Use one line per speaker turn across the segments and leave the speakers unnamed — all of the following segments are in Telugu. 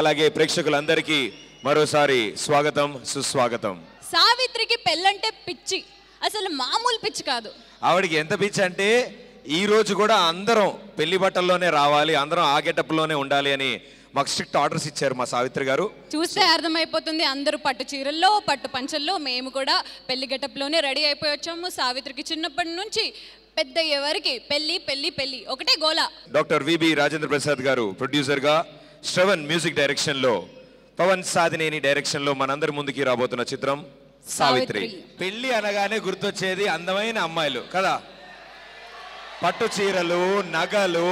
అలాగే ప్రేక్షకులందరికీ మరోసారి స్వాగతం సుస్వాగతం.
సావిత్రికి పెళ్ళంటే పిచ్చి, అసలు మామూలు పిచ్చి కాదు.
ఆవిడికి ఎంత పిచ్చి అంటే ఈ రోజు కూడా అందరం పెళ్లి బట్టల్లోనే రావాలి, అందరం ఆ గెటప్లోనే ఉండాలి అని మాకు స్ట్రిక్ట్ ఆర్డర్స్ ఇచ్చారు మా సావిత్రి గారు.
చూస్తే అర్థమైపోతుంది, అందరూ పట్టు చీరల్లో పట్టు పంచల్లో, మేము కూడా పెళ్లి గెటప్లోనే రెడీ అయిపోయి వచ్చాము. సావిత్రికి చిన్నప్పటి నుంచి పెద్ద ఎవరికి పెళ్లి పెళ్లి పెళ్లి ఒకటే గోలా.
డాక్టర్ విబి రాజేంద్ర ప్రసాద్ గారు ప్రొడ్యూసర్గా, శ్రవణ్ మ్యూజిక్ డైరెక్షన్లో, పవన్ సాధినేని డైరెక్షన్లో మనందరి ముందుకి రాబోతున్న చిత్రం సావిత్రి. పెళ్లి అనగానే గుర్తొచ్చేది అందమైన అమ్మాయిలు కదా, పట్టు చీరలు, నగలు,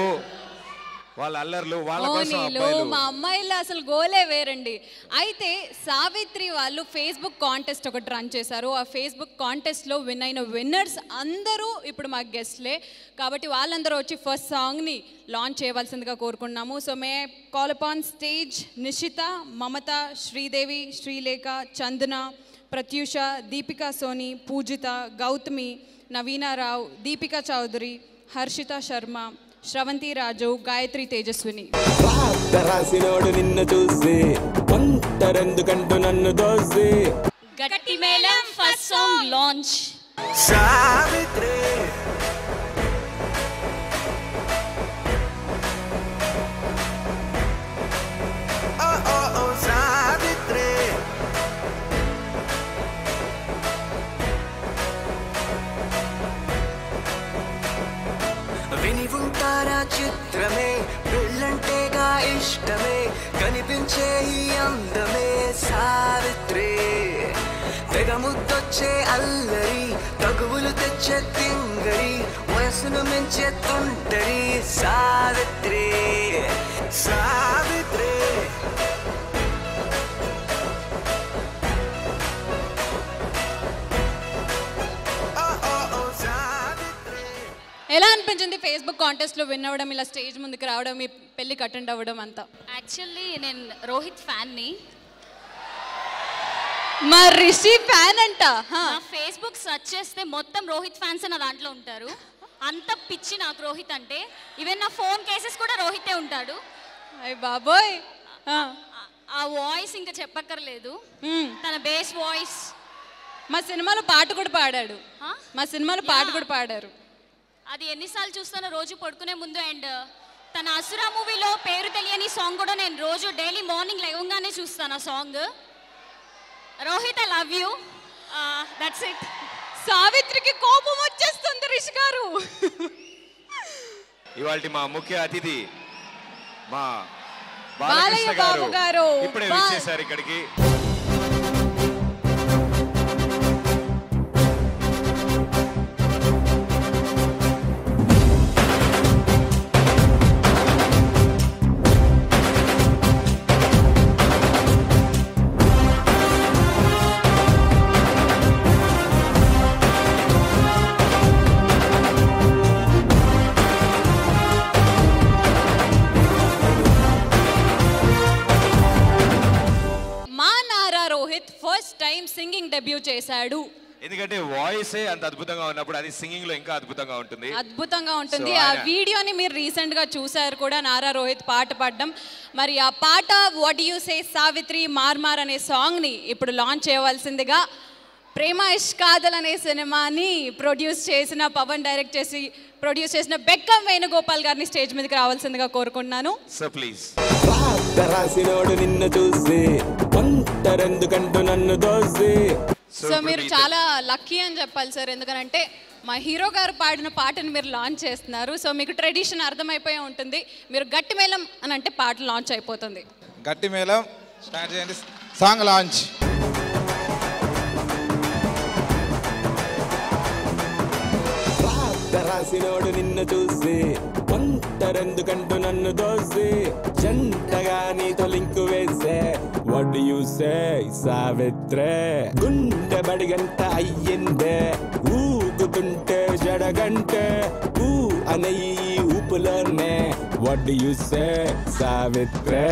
వాళ్ళ అల్లర్లు, వాళ్ళ కోసం అబ్బాయిలు.
మా అమ్మాయిలు అసలు గోలే వేరండి. అయితే సావిత్రి వాళ్ళు ఫేస్బుక్ కాంటెస్ట్ ఒకటి రన్ చేశారు. ఆ ఫేస్బుక్ కాంటెస్ట్లో విన్ అయిన విన్నర్స్ అందరూ ఇప్పుడు మా గెస్ట్లే. కాబట్టి వాళ్ళందరూ వచ్చి ఫస్ట్ సాంగ్ని లాంచ్ చేయవలసిందిగా కోరుకున్నాము. So may call upon stage Nishitha, Mamatha, Sridevi, Srilekha, Chandana, Pratyusha, Deepika Soni, Poojitha, Gautami, Naveena Rao, Deepika Chowdary, Harshitha Sharma, Sravanthi Raju, Gayatri Tejaswini.
నిన్ను చూసి ఒంటరెందుకంటూ నన్ను దోసి
Gatti Melam first song launch.
Savitri Savitri విని ఉంటారా చిత్రమే, పెళ్ళంటేగా ఇష్టమే, కనిపించే ఈ అందమే సావిత్రి. తెగ ముద్దొచ్చే అల్లరి, తగువులు తెచ్చే తింగరి, వయసును మించే తుంటరి సావిత్రి. సావిత్రి
ఎలా అనిపించింది ఫేస్బుక్ కాంటెస్ట్లో విన్ అవ్వడం, ఇలా స్టేజ్ ముందుకు రావడం, మీ పెళ్ళికి అటెండ్ అవ్వడం అంతా?
యాక్చువల్లీ నేను రోహిత్ ఫ్యాన్ని.
మా రిషి ఫ్యాన్ అంట.
నా ఫేస్బుక్ సెర్చ్ చేస్తే మొత్తం రోహిత్ ఫ్యాన్స్ నా దాంట్లో ఉంటారు. అంత పిచ్చి నాకు రోహిత్ అంటే. ఈవెన్ నా ఫోన్ కేసెస్ కూడా రోహితే ఉంటాడు.
అయ్య బాబోయ్,
ఆ వాయిస్ ఇంకా చెప్పక్కర్లేదు, తన బేస్ వాయిస్.
మా సినిమాలో పాట కూడా పాడాడు. మా సినిమాలో పాట కూడా పాడారు.
అది ఎన్నిసార్లు చూస్తానో రోజు పడుకునే ముందు. అండ్ తన అసురా మూవీలో పేరు తెలియని సాంగ్ కూడా నేను రోజు డైలీ మార్నింగ్ లేవగానే చూస్తాను ఆ song. Rohit, I love you. That's it.
సావిత్రికి కోపం వచ్చేస్తుంది రిషి గారు.
ఇవాల్టి మా ముఖ్య అతిథి మా
బాలయ్య బాబు గారు
ఇప్పుడే వచ్చేసారు ఇక్కడికి.
ఫస్ట్ టైం సింగింగ్ డెబ్యూ చేశాడు.
ఎందుకంటే వాయిసే అంత అద్భుతంగా ఉన్నప్పుడు అది సింగింగ్ లో ఇంకా అద్భుతంగా ఉంటుంది.
అద్భుతంగా ఉంటుంది. ఆ వీడియోని మీరు రీసెంట్ గా చూసారు కూడా, నారా రోహిత్ పాట పాడడం. మరి ఆ పాట వాట్ యు సే సావిత్రి మార్మార్ అనే సాంగ్ ని ఇప్పుడు లాంచ్ చేయవలసిందిగా ప్రేమ ఇష్కాదల్ అనే సినిమాని ప్రొడ్యూస్ చేసిన, పవన్ డైరెక్ట్ చేసి ప్రొడ్యూస్ చేసిన బెక్కం వేణుగోపాల్ గారిని స్టేజ్ మీదకి రావాల్సిందిగా కోరుకుంటున్నాను.
So please.
నిన్ను చూసి ఒంటరెందుకంటూ నన్ను దోసి.
సో మీరు చాలా లక్కీ అని చెప్పాలి సార్, ఎందుకంటే మా హీరో గారు పాడిన పాటను మీరు లాంచ్ చేస్తున్నారు. సో మీకు ట్రెడిషన్ అర్థమైపోయి ఉంటుంది. మీరు గట్టి మేళం అని అంటే పాట లాంచ్ అయిపోతుంది.
గట్టి మేళం స్టార్ట్ చేయండి. Song launch.
రాసినోడు నిన్ను చూసి ఒంటరెందుకంటూ నన్ను దోసి, జంటగా నీతో లింకు వేసే వాట్ డు యు సే సావిత్రే. గుండె బడిగంట అయ్యిందే, ఊగుతుంటే జడగంటే, ఊ అనయి ఊపులోనే వాట్ డు యు సే సావిత్రే.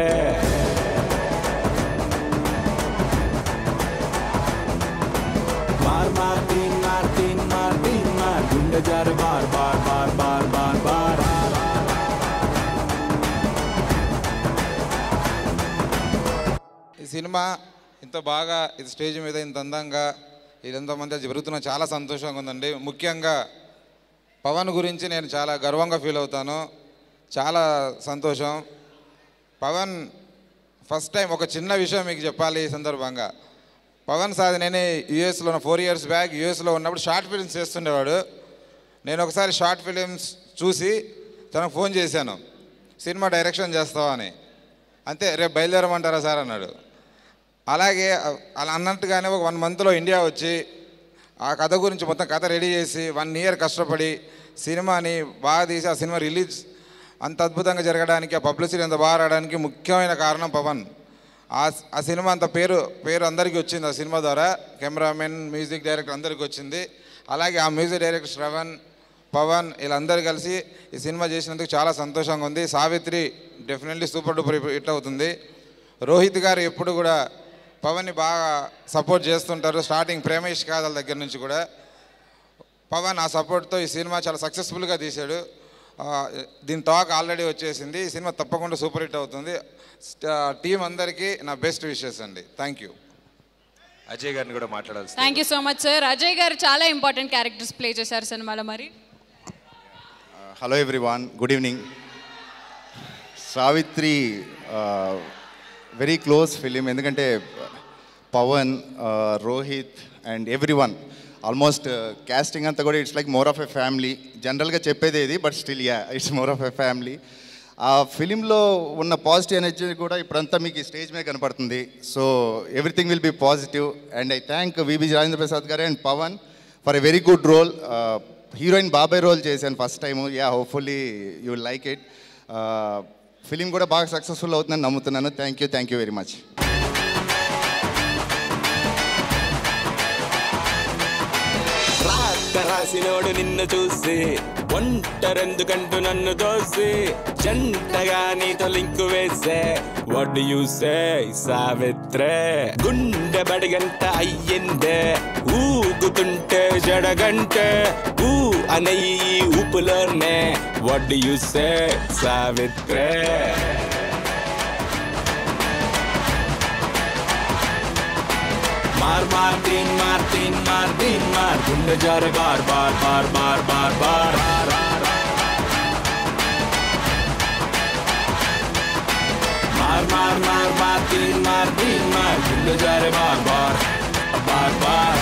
मार मार तीन मार तीन मार तीन मार गुंडे जार बार बार बार बार बार बार
సినిమా ఇంత బాగా ఇది స్టేజ్ మీద ఇంత అందంగా ఇదంతమంది జరుగుతున్న చాలా సంతోషంగా ఉందండి. ముఖ్యంగా పవన్ గురించి నేను చాలా గర్వంగా ఫీల్ అవుతాను. చాలా సంతోషం. పవన్ ఫస్ట్ టైం ఒక చిన్న విషయం మీకు చెప్పాలి ఈ సందర్భంగా. పవన్ సాధినేని యూఎస్లో 4 years బ్యాక్ యూఎస్లో ఉన్నప్పుడు షార్ట్ ఫిలిమ్స్ చేస్తుండేవాడు. నేను ఒకసారి షార్ట్ ఫిలిమ్స్ చూసి తనకు ఫోన్ చేశాను, సినిమా డైరెక్షన్ చేస్తావా అని. అంతే, రేపు బయలుదేరమంటారా సార్ అన్నాడు. అలాగే అలా అన్నట్టుగానే ఒక 1 monthలో ఇండియా వచ్చి ఆ కథ గురించి మొత్తం కథ రెడీ చేసి 1 year కష్టపడి సినిమాని బాగా తీసి ఆ సినిమా రిలీజ్ అంత అద్భుతంగా జరగడానికి, ఆ పబ్లిసిటీ అంత బాగా రావడానికి ముఖ్యమైన కారణం పవన్. ఆ సినిమా అంత పేరు అందరికీ వచ్చింది. ఆ సినిమా ద్వారా కెమెరామెన్, మ్యూజిక్ డైరెక్టర్ అందరికీ వచ్చింది. అలాగే ఆ మ్యూజిక్ డైరెక్టర్ శ్రవణ్, పవన్ వీళ్ళందరూ కలిసి ఈ సినిమా చేసినందుకు చాలా సంతోషంగా ఉంది. Savitri definitely super duper hit అవుతుంది. రోహిత్ గారు ఎప్పుడు కూడా పవన్ని బాగా సపోర్ట్ చేస్తుంటారు. స్టార్టింగ్ ప్రేమేష్ కాదల దగ్గర నుంచి కూడా పవన్ ఆ సపోర్ట్తో ఈ సినిమా చాలా సక్సెస్ఫుల్గా తీశాడు. దీని టాక్ ఆల్రెడీ వచ్చేసింది. ఈ సినిమా తప్పకుండా సూపర్ హిట్ అవుతుంది. టీం అందరికీ నా బెస్ట్ విషెస్ అండి. Thank you.
అజయ్ గారిని కూడా మాట్లాడాలి.
Thank you so much sir. Ajay garu చాలా ఇంపార్టెంట్ క్యారెక్టర్స్ ప్లే చేశారు సినిమాలో. మరి
hello everyone, good evening. Savitri very close film. ఎందుకంటే Pavan, Rohit and everyone almost casting అంతా కూడా it's like more of a family. జనరల్గా చెప్పేది ఇది, but still it's more of a family. ఆ ఫిలింలో ఉన్న పాజిటివ్ ఎనర్జీ కూడా ఇప్పుడంతా మీకు ఈ స్టేజ్ మీద కనపడుతుంది. So everything will be positive. And I thank VB Rajendra Prasad garu and Pavan for a very good role. Heroine బాబాయ్ రోల్ చేశాను first time. Hopefully you will like it. Film కూడా బాగా సక్సెస్ఫుల్ అవుతుందని నమ్ముతున్నాను. Thank you very much.
రాసినోడు నిన్ను చూసి ఒంటరెందుకంటూ నన్ను దోసి జంటగా నీతో లింకు వేసే వాట్ డు యు సే సావిత్రే. గుండె బడిగంట అయ్యిందే ఊగుతుంటే జడగంటే ఊ అనయ్యి ఊపులోనే వాట్ డు యు సే సావిత్రే. मार मार तीन मार तीन मार तीन मार गुंडे जा रे बार बार बार बार बार बार. मार मार मार मार तीन मार गुंडे जा रे बार बार बार बार.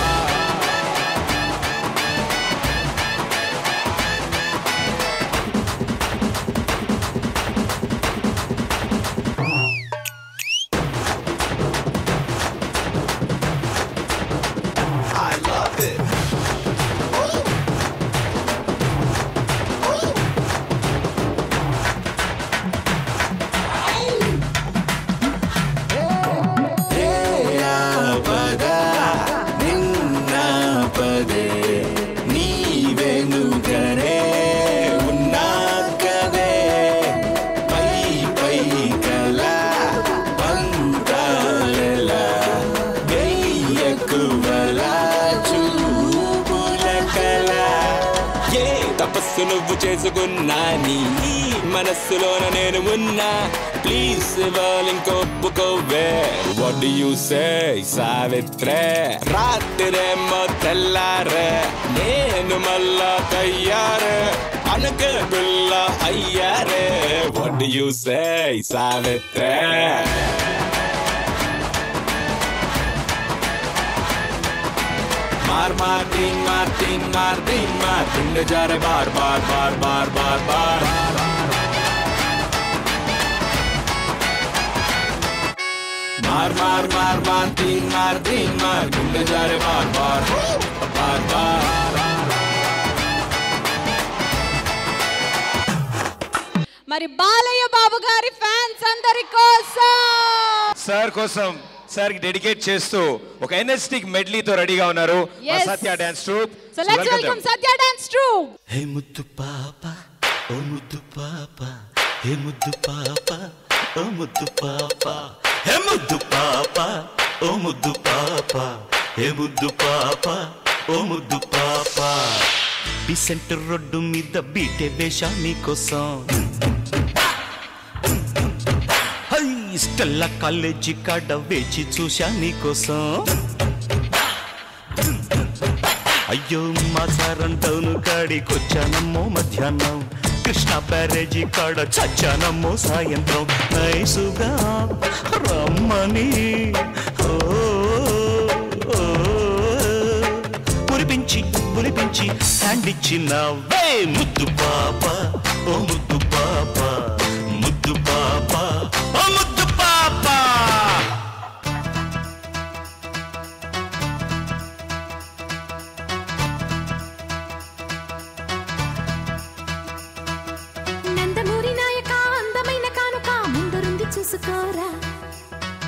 తపస్సు నువ్వు చేసుకున్నా నీ మనస్సులోన నేను ఉన్నా ప్లీజ్ వాళ్ళింకో ఒప్పుకోవే వాట్ డు యు సే సావిత్రే. రాత్రేమో తెల్లారే నేను మళ్ళా తయ్యారే అనకగుల్ల అయ్యారే వాట్ డు యు సే సావిత్రే. मार मार तीन मार तीन मार तीन मार गुंडे जा रे बार बार बार बार बार बार. मार मार मार मार तीन मार गुंडे जा रे बार बार बार बार.
మరి బాలయ్య బాబు గారి ఫ్యాన్స్ అందరి కోసం
సార్ కోసం సార్ డెడికేట్ చేస్తూ ఒక ఎనర్జెటిక్ మెడ్లీతో రెడీగా ఉన్నారు Satya dance troupe.
So let's welcome Satya dance troupe.
Hey ముద్దు పాప ఓ ముద్దు పాప హే ముద్దు పాప ఓ ముద్దు పాప హే ముద్దు పాప ఓ ముద్దు పాప హే ముద్దు పాప ఓ ముద్దు పాప. బిసెంట్ రోడ్డు మీద బీటే వేషా నీకోసం స్టెల్లా కాలేజీ కాడ వేచి చూశా నీకోసం అయ్యో మా సారం టౌన్ కాడికొచ్చానమ్మో మధ్యాహ్నం కృష్ణ బ్యారేజీ కాడ చచ్చానమ్మో సాయంత్రం నైసుగా రమ్మని పురిపించి హ్యాండ్ ఇచ్చినవే ముద్దు పాప ఓ ముద్దు పాప ముద్దు పాప ఓ ముద్దు పాప
నందమూరి నాయక అందమైన కానుక ముందరుంది చూసుకోరా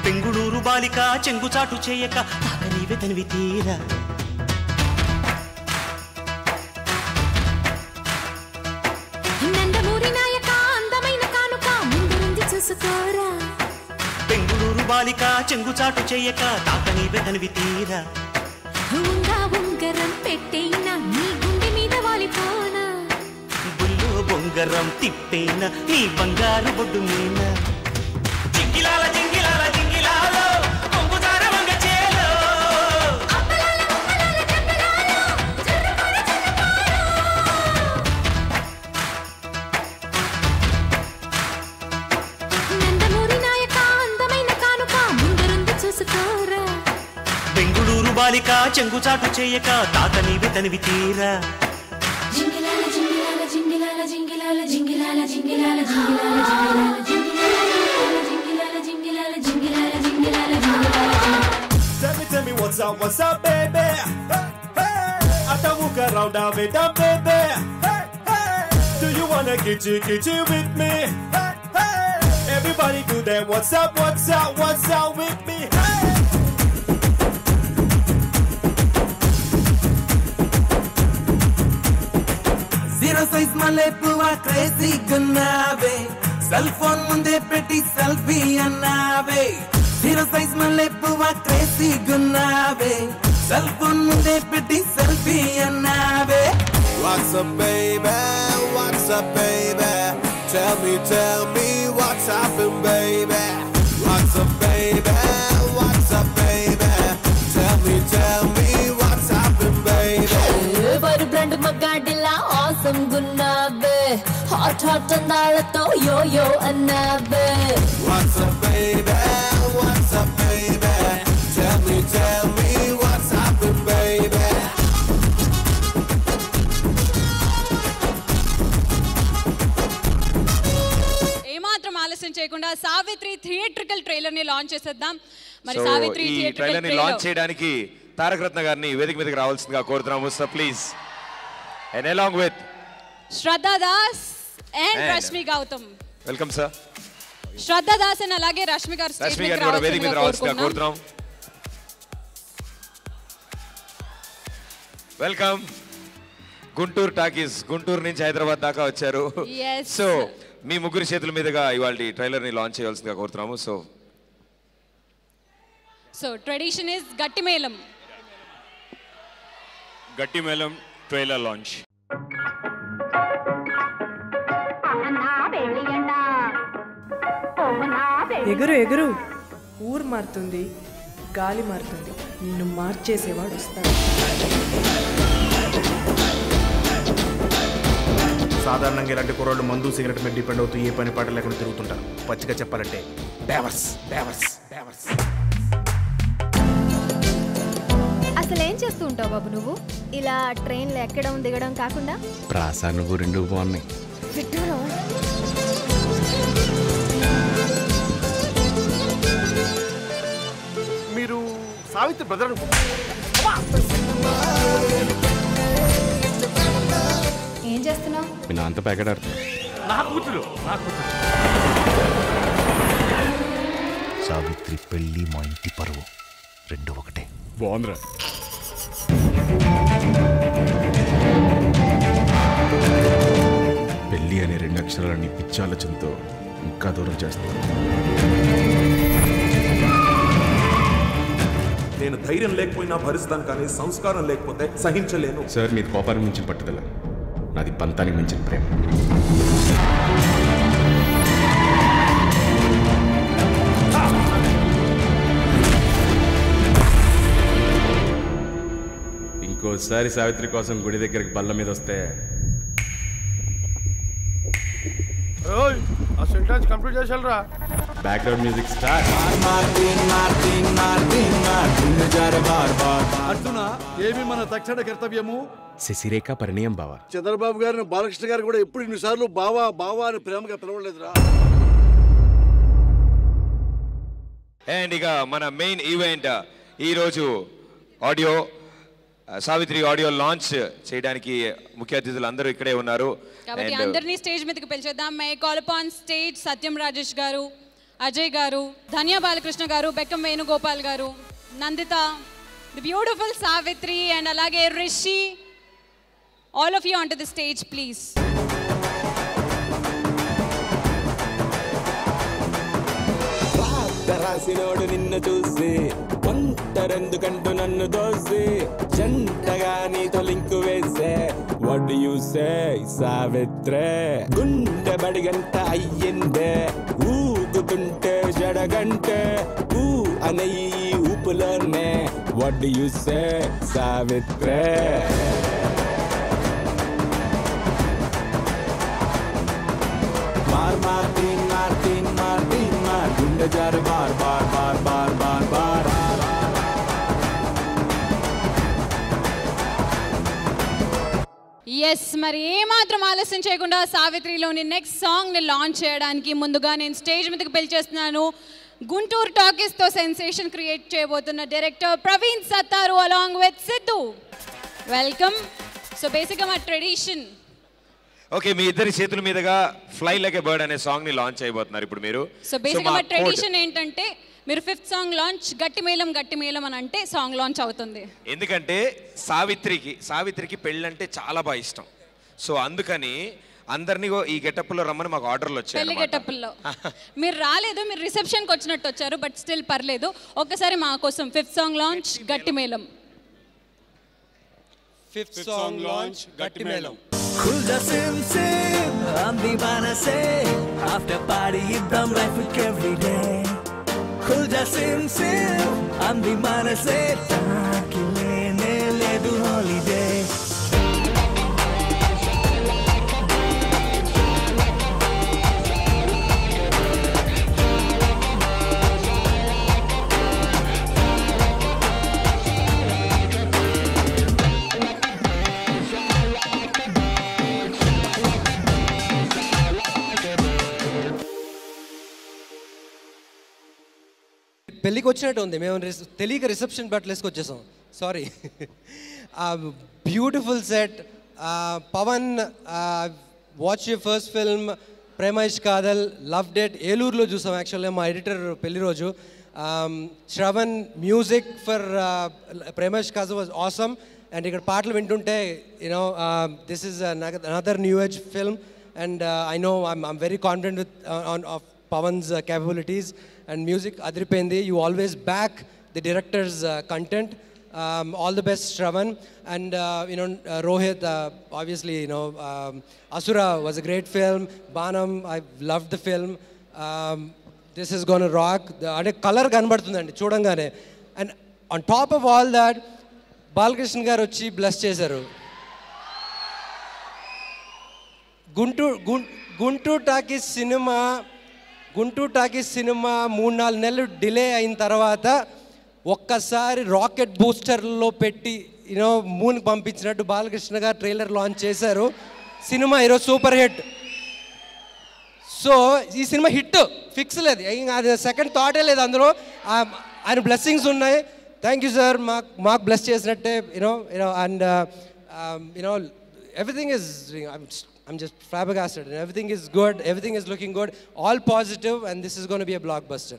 బెంగుళూరు బాలిక చెంగుచాటు చేయక తాకనీవే తనివి తీరా
నందమూరి నాయక అందమైన కానుక ముందరుంది చూసుకోరా
బెంగుళూరు బాలిక చెంగుచాటు చేయక తాకనీవే తనివి తీరా
ఉంగరం పెట్టేనా నీ గుండె మీద వాలిపోనా
బుల్లో బొంగరం తిప్పేనా నీ బంగారు బొడ్డు మీన జింగిలాల జింగిలాల జింగిలాలో కొంగుదార వంగ చేలో
నందమూరి నాయక అందమైన కానుక ముందరుంది చూసుకోరా
బెంగుళూరు బాలిక చెంగుచాటు చేయక తాకనీవే తనివి తీరా
జింగిలాల జింగిలాల జింగిలాల జింగిలాల జింగిలాల జింగిలాల జింగిలాల జింగిలాల జింగిలాల జింగిలాల జింగిలాల
Tell me what's up, baby? I don't walk around with a baby. Do you wanna kitty with me? Everybody do that. What's up with me?
Zero size male puva crazy gunnave cell phone munde petti selfie annave Zero size male puva crazy gunnave cell phone munde petti selfie annave
What's up, baby? What's up, baby? Tell me what's happened, baby? What's up, baby? What's up, baby? Tell me what's happened, baby?
ఎవరు బ్రాండ్ మగాడిలా ఆసం గున్నావే హాట్ అందాలతో యో అన్నావే
What's up, baby? What's up, baby? Tell me what's happened, baby?
ఏమాత్రం ఆలస్యం చేయకుండా సావిత్రి థియేట్రికల్ ట్రైలర్ ని లాంచ్ చేసేద్దాం. మరి
So,
సావిత్రి
ఈ
థియేట్రికల్
ట్రైలర్ ని
ట్రైలర్
లాంచ్ చేయడానికి తారక రత్న గారిని వేదిక మీదకి రావాల్సిందిగా కోరుతున్నాము sir please. And along with
Shraddha Das and Rashmi Gautam.
Welcome sir.
Shraddha Das and అలాగే రష్మి గారు స్టేజ్
రష్మి
మీదకి
గారిని కూడా వేదిక మీద రావాల్సిందిగా
కోరుతున్నాం.
కోరుతున్నాం. వెల్కమ్. గుంటూరు టాకీస్, గుంటూరు నుంచి హైదరాబాద్ దాకా వచ్చారు.
Yes.
సో మీ ముగ్గురు చేతుల మీదుగా ఇవాళ ట్రైలర్ ని లాంచ్ చేయాల్సిందిగా కోరుతున్నాము.
So tradition is Gattimelam.
Gattimelam trailer launch.
ఎగురు ఎగురు. ఊరు మారుతుంది, గాలి మారుతుంది, నిన్ను మార్చేసేవాడు వస్తాడు.
సాధారణంగా ఇలాంటి కుర్రాళ్ళు మందు సిగరెట్ మీద డిపెండ్ అవుతూ ఏ పని పాట లేకుండా తిరుగుతుంటారు. పచ్చిగా చెప్పాలంటే డైవర్స్.
అసలు ఏం చేస్తూ ఉంటావు బాబు నువ్వు? ఇలా ట్రైన్లో ఎక్కడం దిగడం కాకుండా?
ప్రాసా నువ్వు రెండు బాగున్నాయి.
మీరు సావిత్రి బ్రదర్
ఏం చేస్తున్నావు?
మీ నాన్నతో ప్యాకెట్ ఆడుతుంది.
నా కూతురు.
సావిత్రి పెళ్ళి మా ఇంటి పరువు రెండు ఒకటే.
బాగుందిరా.
పెళ్ళి అనే రెండు అక్షరాలని పిచ్చాలోచనతో ఇంకా దూరం చేస్తాను.
నేను ధైర్యం లేకపోయినా భరిస్తాను, కానీ సంస్కారం లేకపోతే సహించలేను.
సార్ మీది కోపానికి మించిన పట్టుదల, నాది పంతానికి మించిన ప్రేమ. ఇంకోసారి సావిత్రి కోసం గుడి దగ్గరికి బల్ల మీద వస్తే
ఆ సెంటెన్స్ కంప్లీట్ చేసాలరా.
Background music start.
అర్జున, ఏమి మన తక్షణ కర్తవ్యము?
శశిరేఖ పరిణయం బావా.
చంద్రబాబు గారిని బాలకృష్ణ గారు కూడా ఎప్పుడు ఇన్నిసార్లు బావా బావా అని ప్రేమగా పిలవలేదురా.
అండ్ ఇక మన మెయిన్ ఈవెంట్ ఈరోజు ఆడియో సావిత్రి ఆడియో లాంచ్ చేయడానికి ముఖ్య అతిథులు అందరూ ఇక్కడే ఉన్నారు.
కాబట్టి అందరినీ స్టేజ్ మీదకి పిలిచేద్దాం. May call upon stage Satyam Rajesh garu, Ajay garu, Dhanya Balakrishna garu, Bekkam Venugopal garu, Nanditha, the beautiful Savitri and అలాగే Rishi. All of you on to the stage please.
రాసినోడు నిన్ను చూసి ఒంటరెందుకంటూ నన్ను దోసి జంటగా నీతో లింకు వేసే వాట్ డు యు సే సావిత్రే. గుండె బడిగంట అయ్యిందే ఊగుతుంటే జడగంటే ఊ అనే ఈ ఊపులోనే వాట్ డు యు సే సావిత్రే. మార్ మార్ తీన్ మార్ తీన్ మార్ తీన్ మార్ గుండె జారు బార్ బార్ బార్ బార్ బార్ బార్.
ఎస్, మరి ఏమాత్రం ఆలస్యం చేయకుండా సావిత్రిలోని నెక్స్ట్ సాంగ్ని లాంచ్ చేయడానికి ముందుగా నేను స్టేజ్ మీదకి పిలిచేస్తున్నాను గుంటూరు టాకీస్తో సెన్సేషన్ క్రియేట్ చేయబోతున్న director Praveen Sattaru along with Siddhu. Welcome. So బేసిక్గా మా ట్రెడిషన్.
ఓకే, మీ ఇద్దరి చేతుల మీదుగా ఫ్లై లైక్ ఎ బర్డ్ అనే సాంగ్ ని లాంచ్ చేయబోతున్నారు ఇప్పుడు మీరు.
సో బేసిక్గా మా ట్రెడిషన్ ఏంటంటే మీరు 5th సాంగ్ లాంచ్ గట్టి మేళం అని అంటే సాంగ్ లాంచ్ అవుతుంది.
ఎందుకంటే సావిత్రికి పెళ్ళంటే చాలా బాగా ఇష్టం. సో అందుకని అందరినీ ఈ గెటప్ లో రమ్మని మాకు ఆర్డర్లు వచ్చాయి.
పెళ్లి గెటప్లో మీరు రాలేదు, మీరు రిసెప్షన్కి వచ్చినట్టు వచ్చారు, బట్ స్టిల్ పర్లేదు. ఒక్కసారి మా కోసం 5th సాంగ్ లాంచ్ గట్టి మేళం.
5th song launch Gatti Melam.
Khulda sim sim I'm deewana se after party idam life with every day. Khulda sim sim I'm deewana se taaki lene ledu holiday.
పెళ్ళికి వచ్చినట్టు ఉంది. మేము తెలియక రిసెప్షన్ బట్టలు వేసుకొచ్చేసాం. Sorry. Beautiful set. Pavan, watch your first film Premaish Kaadhal, loved it. ఏలూరులో చూసాం యాక్చువల్గా మా ఎడిటర్ పెళ్లి రోజు. Sravan music for Premaish Kaadhal was awesome. And ఇక్కడ పాటలు వింటుంటే you know this is another new age film and I know I'm very confident with of Pavan's capabilities and music adripendi. You always back the director's content. All the best, Shravan. And Rohit, obviously, Asura was a great film. Banam, I loved the film. This is gonna rock. The color ganbadutundandi chudangane. And on top of all that, Balakrishna garu vachi bless chesaru. Guntur Talkies cinema 3-4 నెలలు డిలే అయిన తర్వాత ఒక్కసారి రాకెట్ బూస్టర్లో పెట్టి మూన్ పంపించినట్టు బాలకృష్ణ గారు ట్రైలర్ లాంచ్ చేశారు. సినిమా ఈరోజు సూపర్ హిట్. సో ఈ సినిమా హిట్ ఫిక్స్ లేదు, అది సెకండ్ థాటే లేదు. అందులో ఆయన బ్లెస్సింగ్స్ ఉన్నాయి. థ్యాంక్ యూ సార్, మాకు బ్లెస్ చేసినట్టే. And everything is I'm just flabbergasted and everything is good, everything is looking good, all positive, and this is going to be a blockbuster.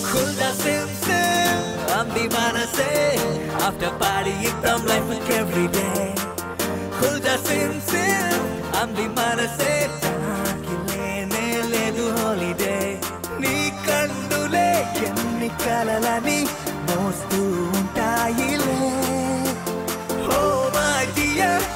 Khulda sim sim I'm deewana se after party idam life with every day. Khulda sim sim I'm deewana se holiday. నీ కండులే ఎన్ని కలలని మోస్తూ ఉంటాయిలే. ఓ మై డియర్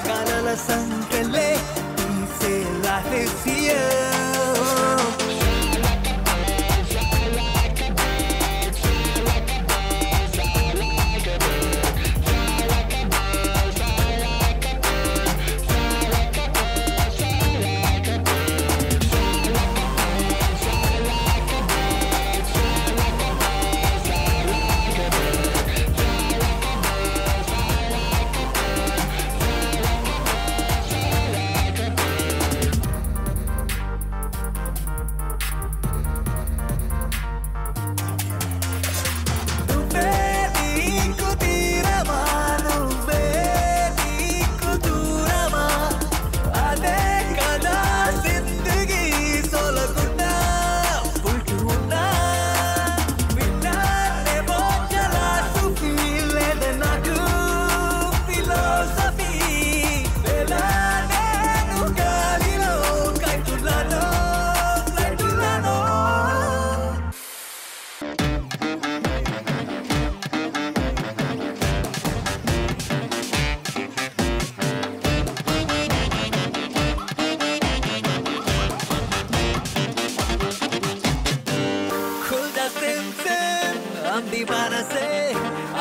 మనసే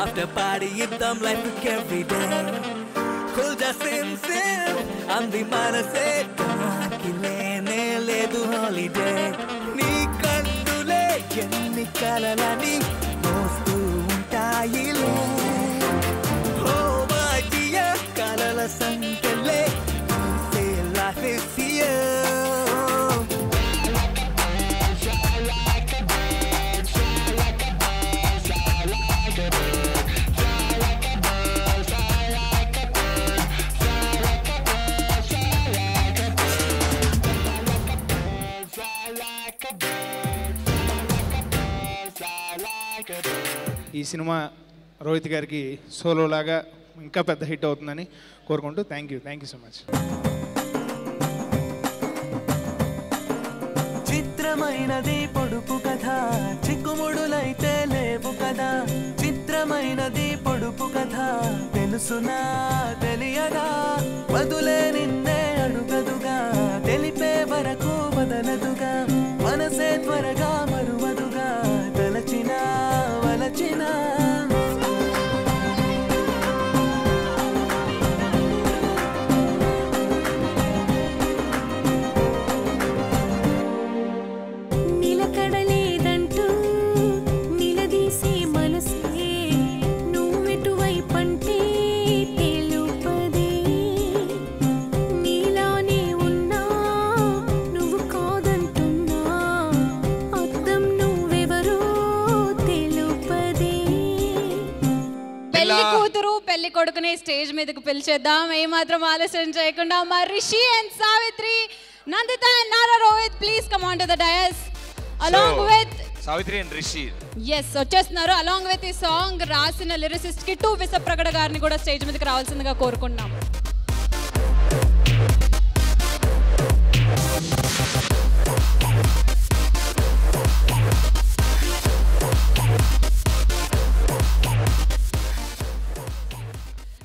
ఆఫ్టర్ పార్టీ ఇద్దాం లైఫ్ ఎవ్రీ డే కుల్జా సిమ్ సిమ్ అంది మనసే కాకి లేనే లేదు హాలిడే నీ కన్నులే ఎన్ని కలలని మోస్తూ ఉంటాయిలే ఓ మై డియర్ కలల సంఖ్యలే లైఫ్ ఇస్ హియర్
ఈ సినిమా రోహిత్ గారికి సోలో లాగా ఇంకా పెద్ద హిట్ అవుతుందని కోరుకుంటూ థ్యాంక్ యూ సో మచ్.
చిత్రమైనది పొడుపు కథ చిక్కుముడులైతే లేవు కదా చిత్రమైనది పొడుపు కథ తెలుసునా తెలియదా వదులే నిన్నే అడుగదుగా తెలిపే వరకు వదలదుగా మనసే త్వరగా మరువదుగా తలచినా వలచినా
నిలకడలేదంటూ నిలదీసే మనసే నువ్వెటువైపంటే తెలుపదే నీలానే ఉన్నా నువ్వు కాదంటున్నా అర్థం నువ్వెవరో తెలుపదే.
పెళ్లి కూతురు పెళ్లి కొడుకుని స్టేజ్ మీదకి పిలిచేద్దాం. ఏమాత్రం ఆలస్యం చేయకుండా మా Rishi and Savitri, Nandita and Nara Rohit, please come on to the dais along with
Savitri and Rishi.
Yes వచ్చేస్తున్నారు. అలాంగ్ విత్ ఈ సాంగ్ రాసిన లిరిసిస్ట్ కిట్టు విసప్రగడ గారిని కూడా స్టేజ్ మీదకి రావాల్సిందిగా కోరుకున్నాం.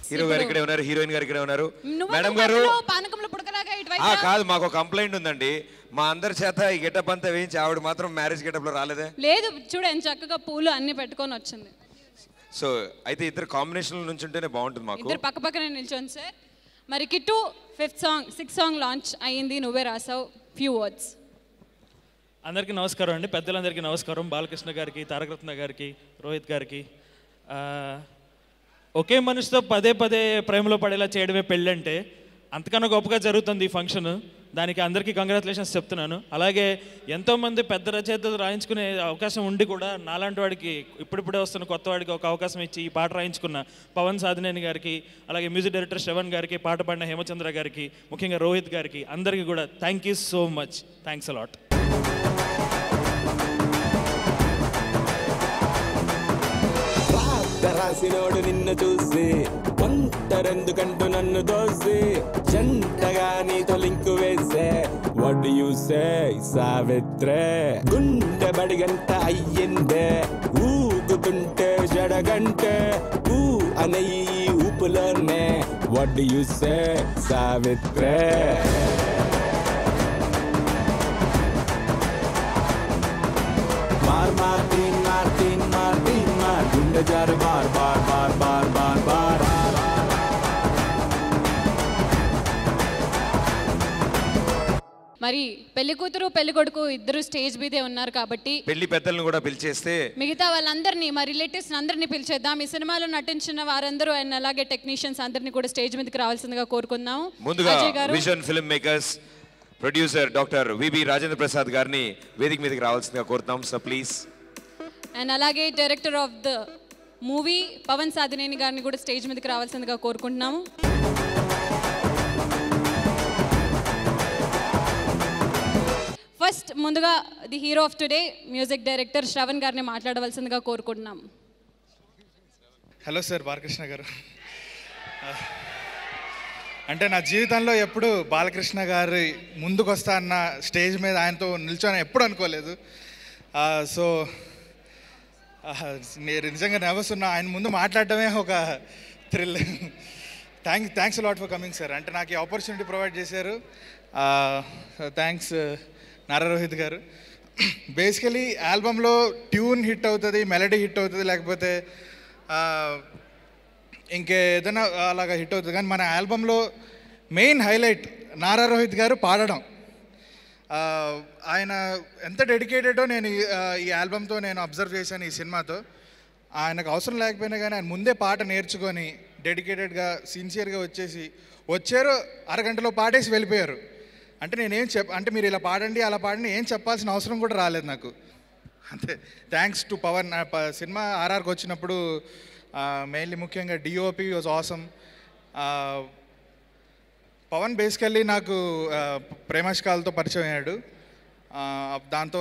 హీరో గారు ఇక్కడే ఉన్నారు, హీరోయిన్ గారు ఇక్కడే ఉన్నారు. మేడం గారు
పానకంలో పుడకలాగా ఇటువైపు
కాదు, మాకు కంప్లైంట్ ఉందండి. మా అందరి చేత ఈ గెటప్ అంతా వేయించి ఆవిడ మాత్రం మ్యారేజ్ గెటప్ లో రాలేదే.
లేదు చూడు ఎంత చక్కగా పూలు అన్ని పెట్టుకొని వచ్చింది.
సో అయితే ఇద్దరు కాంబినేషన్ నుంచి ఉంటేనే బాగుంటుంది మాకు.
ఇద్దరు పక్క పక్కనే నిల్చోండి సార్. మరి కిట్టు 6th సాంగ్ లాంచ్ అయ్యింది, నువ్వే రాసావు, ఫ్యూ వర్డ్స్.
అందరికీ నమస్కారం అండి, పెద్దలందరికీ నమస్కారం. బాలకృష్ణ గారికి, తారకరత్న గారికి, రోహిత్ గారికి. ఒకే మనిషితో పదే పదే ప్రేమలో పడేలా చేయడమే పెళ్ళంటే అంతకన్నా గొప్పగా జరుగుతుంది ఈ ఫంక్షన్. దానికి అందరికీ కంగ్రాచులేషన్స్ చెప్తున్నాను. అలాగే ఎంతోమంది పెద్ద రచయితలు రాయించుకునే అవకాశం ఉండి కూడా నాలాంటి వాడికి ఇప్పుడిప్పుడే వస్తున్న కొత్త వాడికి ఒక అవకాశం ఇచ్చి ఈ పాట రాయించుకున్న పవన్ సాధినేని గారికి, అలాగే మ్యూజిక్ డైరెక్టర్ శ్రవణ్ గారికి, పాట పాడిన హేమచంద్ర గారికి, ముఖ్యంగా రోహిత్ గారికి, అందరికీ కూడా thank you so much. Thanks a lot.
రాసినోడు నిన్ను చూసి ఒంటరెందుకంటూ నన్ను దోసి జంటగా నీతో లింకు వేసే వాట్ డు యు సే సావిత్రే గుండె బడిగంట అయ్యిందే ఊగుతుంటే జడగంటే ఊ అనే ఈ ఊపులోనే వాట్ డు యు సే సావిత్రే మార్ మార్ తీన్ మార్ తీన్ మార్ తీన్ మార్ గుండె జారు బార్ బార్ బార్ బార్ బార్ బార్.
మరి పెళ్లి కూతురు పెళ్లి కొడుకు ఇద్దరు స్టేజ్ మీదే ఉన్నారు కాబట్టి
పెళ్లి పెద్దలను కూడా పిలిచేస్తే
మిగతా వాళ్ళందరినీ మా రిలేటివ్స్ అందరినీ పిలిచేద్దాం. ఈ సినిమాలో నటించిన వారందరూ అండ్ అలాగే టెక్నీషియన్స్ అందరినీ కూడా స్టేజ్ మీదకి రావాల్సిందిగా కోరుకుందాం.
ముందుగా vision film makers producer doctor VB Rajendra Prasad గారిని వేదిక మీదకి రావాల్సిందిగా కోరుతాం సార్ ప్లీజ్.
అండ్ అలాగే director of the movie Pavan Sadhineni గారిని కూడా స్టేజ్ మీదకి రావాల్సిందిగా కోరుకుంటున్నాము. ఫస్ట్ ముందుగా the hero of today music director Shravan గారిని మాట్లాడవలసిందిగా కోరుకుంటున్నాం.
హలో సార్ బాలకృష్ణ గారు. అంటే నా జీవితంలో ఎప్పుడు బాలకృష్ణ గారి ముందుకు వస్తా అన్న స్టేజ్ మీద ఆయనతో నిల్చొని ఎప్పుడు అనుకోలేదు. సో నేను నిజంగా నర్వస్ ఉన్నా. ఆయన ముందు మాట్లాడటమే ఒక thrill. Thanks lot for coming sir. అంటే నాకు ఈ ఆపర్చునిటీ ప్రొవైడ్ చేశారు. థ్యాంక్స్ నారా రోహిత్ గారు. బేసికలీ ఆల్బంలో ట్యూన్ హిట్ అవుతుంది, మెలడీ హిట్ అవుతుంది, లేకపోతే ఇంకేదైనా అలాగా హిట్ అవుతుంది. కానీ మన ఆల్బంలో మెయిన్ హైలైట్ నారా రోహిత్ గారు పాడడం. ఆయన ఎంత డెడికేటెడో నేను ఈ ఆల్బంతో నేను అబ్జర్వ్ చేశాను. ఈ సినిమాతో ఆయనకు అవసరం లేకపోయినా కానీ ఆయన ముందే పాట నేర్చుకొని డెడికేటెడ్గా సిన్సియర్గా వచ్చారు, అరగంటలో పాడేసి వెళ్ళిపోయారు. అంటే నేనేం అంటే మీరు ఇలా పాడండి అలా పాడండి ఏం చెప్పాల్సిన అవసరం కూడా రాలేదు నాకు. అంతే. Thanks to Pavan. సినిమా ఆర్ఆర్కి వచ్చినప్పుడు మెయిన్లీ ముఖ్యంగా DOP was awesome. Pavan basically నాకు ప్రేమాష్కాలతో పరిచయం అయ్యాడు. దాంతో